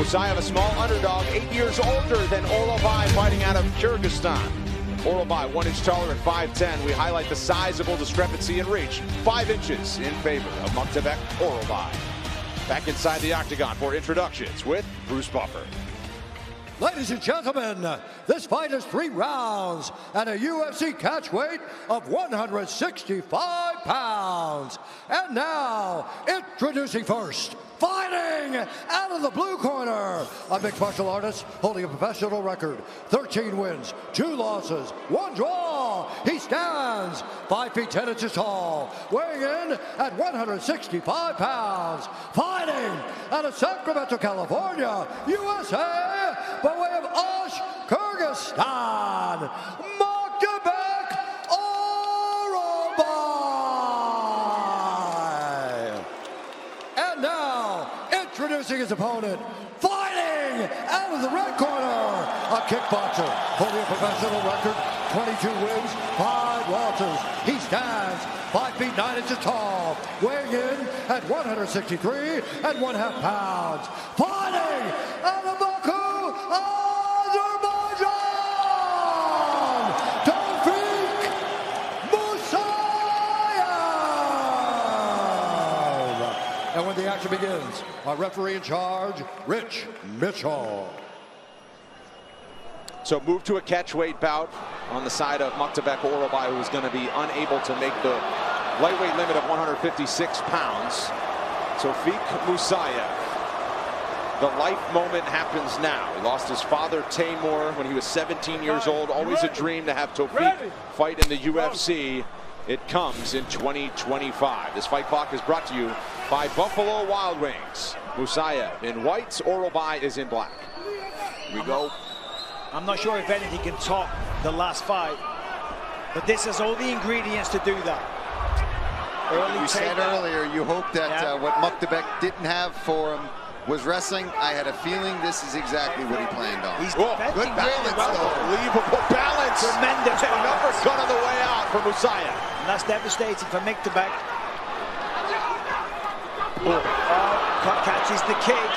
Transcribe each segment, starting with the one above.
Musayev, a small underdog, 8 years older than Oralbay, fighting out of Kyrgyzstan. Oralbay, 1 inch taller at 5'10". We highlight the sizable discrepancy in reach, 5 inches in favor of MÜKTÜBEK Oralbay. Back inside the octagon for introductions with Bruce Buffer. Ladies and gentlemen, this fight is 3 rounds at a UFC catch weight of 165 pounds. And now, introducing first, fighting out of the blue corner, a mixed martial artist holding a professional record, 13 wins, 2 losses, 1 draw. He stands 5 feet 10 inches tall, weighing in at 165 pounds, fighting out of Sacramento, California, USA, by way of Osh, Kyrgyzstan, MÜKTÜBEK Oralbay. And now, introducing his opponent, fighting out of the red corner, a kickboxer holding a professional record, 22 wins, 5 losses. He stands 5 feet 9 inches tall, weighing in at 163 1/2 pounds, fighting out of Baku, Azerbaijan, Tofik Musayev. And when the action begins, our referee in charge, Rich Mitchell. So move to a catchweight bout on the side of MÜKTÜBEK Oralbay, who is going to be unable to make the lightweight limit of 156 pounds. Tofik Musayev. The life moment happens now. He lost his father, Taymur, when he was 17 years old. Always a dream to have Tofik fight in the UFC. It comes in 2025. This fight clock is brought to you by Buffalo Wild Wings. Musayev in white, Oralbay is in black. Here we go. I'm not sure if anything can top the last fight, but this has all the ingredients to do that. You said earlier you hoped that what MÜKTÜBEK didn't have for him was wrestling. I had a feeling this is exactly what he planned on. He's good balance, though. Unbelievable balance. Tremendous And another gun on the way out for Musayev. And that's devastating for MÜKTÜBEK. Catches the kick,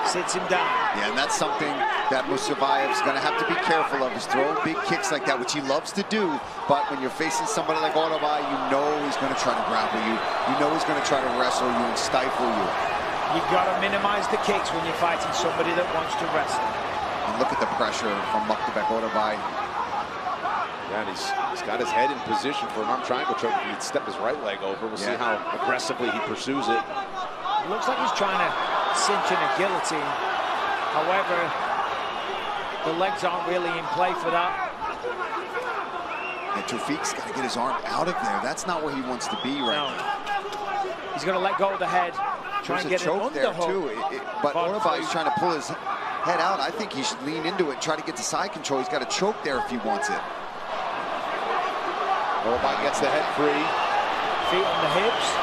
sits him down. Yeah, and that's something that Musayev's going to have to be careful of, is throwing big kicks like that, which he loves to do. But when you're facing somebody like Oralbay, you know he's going to try to grapple you. You know he's going to try to wrestle you and stifle you. You've got to minimize the kicks when you're fighting somebody that wants to wrestle. And look at the pressure from MÜKTÜBEK Oralbay. Yeah, and he's got his head in position for an arm triangle choke. He can step his right leg over. We'll see how aggressively he pursues it. It looks like he's trying to cinch in a guillotine. However, the legs aren't really in play for that. And Tofik's got to get his arm out of there. That's not where he wants to be right now. He's going to let go of the head. Try and get an choke there underhook. too. But Oralbay's trying to pull his head out. I think he should lean into it, try to get the side control. He's got to choke there if he wants it. Oralbay gets the head free. Feet on the hips.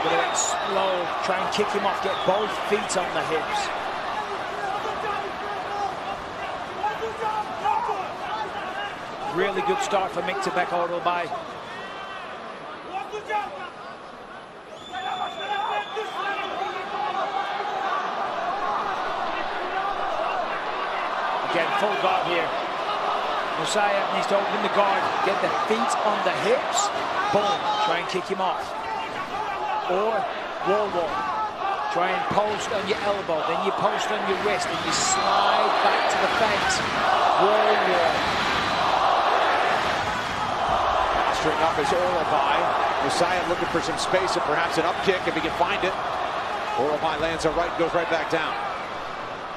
Gonna explode. Try and kick him off. Get both feet on the hips. Really good start for MÜKTÜBEK Oralbay. Again, full guard here. Musayev needs to open the guard, get the feet on the hips. Boom, try and kick him off. Or wall walk. Try and post on your elbow, then you post on your wrist, and you slide back to the fence. Wall walk. Posturing up is Oralbay. Musayev looking for some space and perhaps an up kick if he can find it. Oralbay lands a right, goes right back down.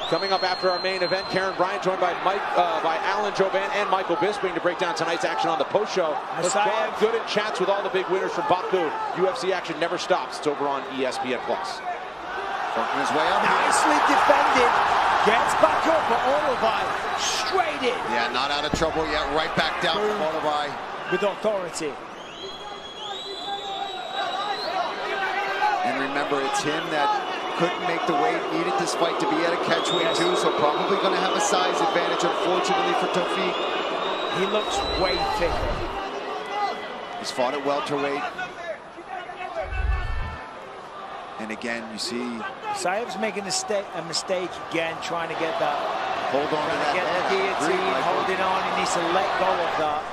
Coming up after our main event, Karen Bryant joined by Alan Jovan and Michael Bisping to break down tonight's action on the post show. Musayev good at chats with all the big winners from Baku. UFC action never stops. It's over on ESPN+. Working his way up. Nicely defended. Gets back up, but Oralbay straight in. Yeah, not out of trouble yet. Right back down from Oralbay. With authority. And remember, it's him that couldn't make the weight, needed this fight to be at a catchweight too, so probably going to have a size advantage, unfortunately, for Tofik. He looks way thicker. He's fought at welterweight. And again, you see Musaev's making a mistake again, trying to get that. Hold on to that Get head. the guillotine, holding on. He needs to let go of that.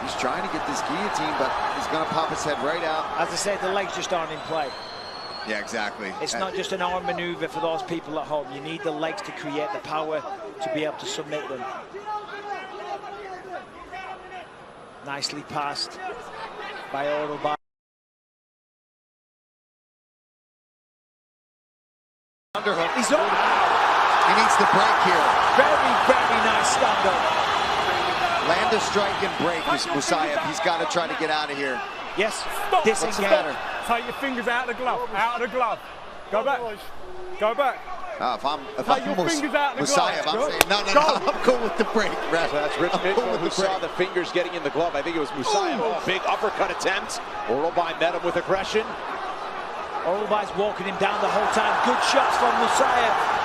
He's trying to get this guillotine, but he's going to pop his head right out. As I said, the legs just aren't in play. Yeah, exactly. It's not just an arm maneuver for those people at home. You need the legs to create the power to be able to submit them. Nicely passed by Oralbay. Underhook. He's on. He needs to break here. Very, very nice stand-up. Land a strike and break is Musayev. He's got to try to get out of here. Yes, What's the matter? Take your fingers out of the glove. Out of the glove. Go back. Go back. If I'm fingers out the Musayev, glove. I'm saying, no, I'm cool with the break. So that's Rich Mitchell who saw the fingers getting in the glove. I think it was Musayev. Oh, big uppercut attempt. Oralbay met him with aggression. Oralbay's walking him down the whole time. Good shots from Musayev.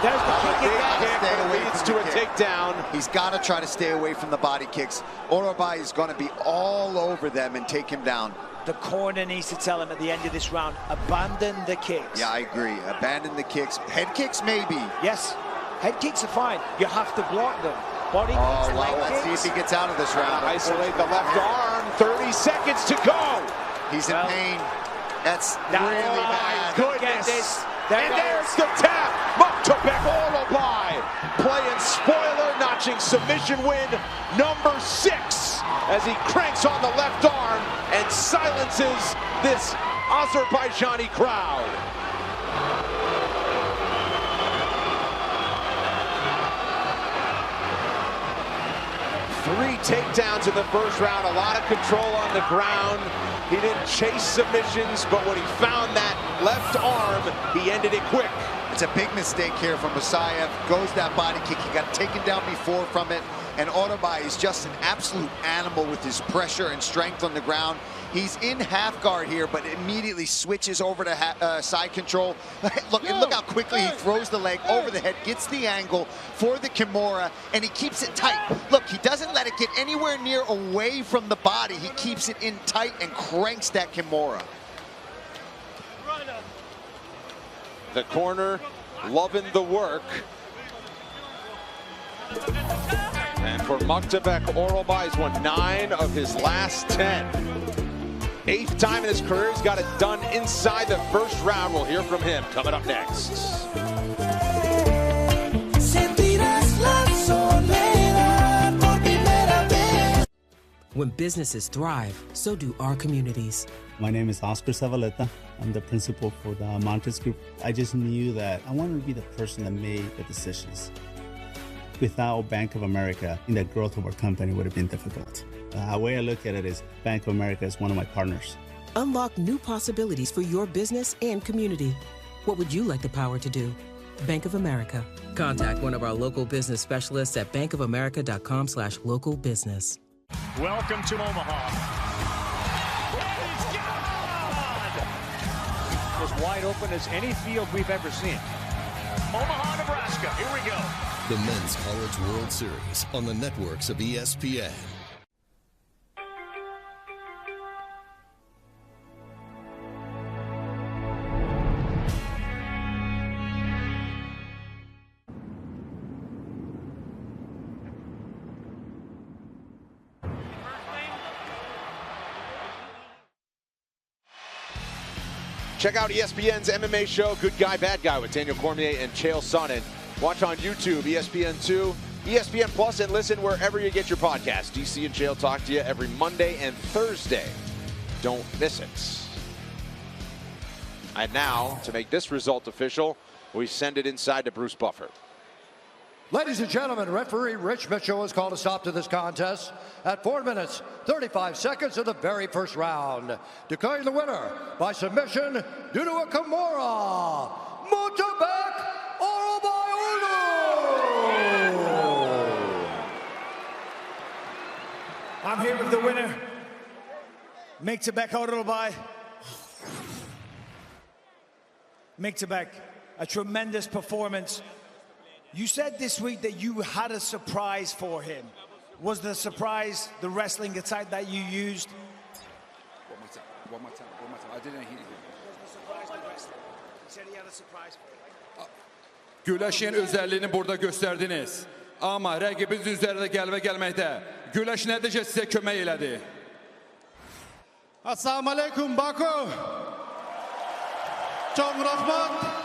There's the kick again. Stay away Leads from to a the kick. takedown. He's got to try to stay away from the body kicks. Oralbay is going to be all over them and take him down. The corner needs to tell him at the end of this round, abandon the kicks. Yeah, I agree. Abandon the kicks. Head kicks, maybe. Yes, head kicks are fine. You have to block them. Body kicks, Oh, well, leg let's see kicks. if he gets out of this round. Isolate the left arm. 30 seconds to go. He's in pain. That's That- really oh my bad. goodness. This. There And it there's is. the tap. MÜKTÜBEK ORALBAY playing spoiler, notching submission win number 6 as he cranks on the left arm and silences this Azerbaijani crowd. Three takedowns in the first round, a lot of control on the ground. He didn't chase submissions, but when he found that left arm, he ended it quick. It's a big mistake here from Musayev. Goes that body kick. He got taken down before from it. And Oralbay is just an absolute animal with his pressure and strength on the ground. He's in half guard here, but immediately switches over to side control. Look how quickly he throws the leg over the head, gets the angle for the Kimura, and he keeps it tight. Look, he doesn't let it get anywhere near away from the body. He keeps it in tight and cranks that Kimura. The corner loving the work. And for MÜKTÜBEK, Oralbay has won 9 of his last 10. 8th time in his career, he's got it done inside the first round. We'll hear from him coming up next. When businesses thrive, so do our communities. My name is Oscar Zavaleta. I'm the principal for the Montes Group. I just knew that I wanted to be the person that made the decisions. Without Bank of America, the growth of our company would have been difficult. The way I look at it is Bank of America is one of my partners. Unlock new possibilities for your business and community. What would you like the power to do? Bank of America. Contact one of our local business specialists at bankofamerica.com/local business. Welcome to Omaha. He's gone! As wide open as any field we've ever seen. Omaha, Nebraska. Here we go. The Men's College World Series on the networks of ESPN. Check out ESPN's MMA show, Good Guy, Bad Guy, with Daniel Cormier and Chael Sonnen. Watch on YouTube, ESPN2, ESPN Plus, and listen wherever you get your podcast. DC and Chael talk to you every Monday and Thursday. Don't miss it. And now, to make this result official, we send it inside to Bruce Buffer. Ladies and gentlemen, referee Rich Mitchell has called a stop to this contest at 4 minutes, 35 seconds of the very first round, declaring the winner by submission due to a Kimura, MÜKTÜBEK ORALBAY UULU. I'm here with the winner, MÜKTÜBEK ORALBAY. MÜKTÜBEK, a tremendous performance. You said this week that you had a surprise for him. Was the surprise the wrestling attack that you used? One more time. I didn't hear you. Güləşin özəlliyini burada göstərdiniz. Amma rəqibiniz üzərində qələbə gəlməkdə. Güləş nəticə sizə kömək elədi. Assalamu alaikum Baku. Çox rahmat.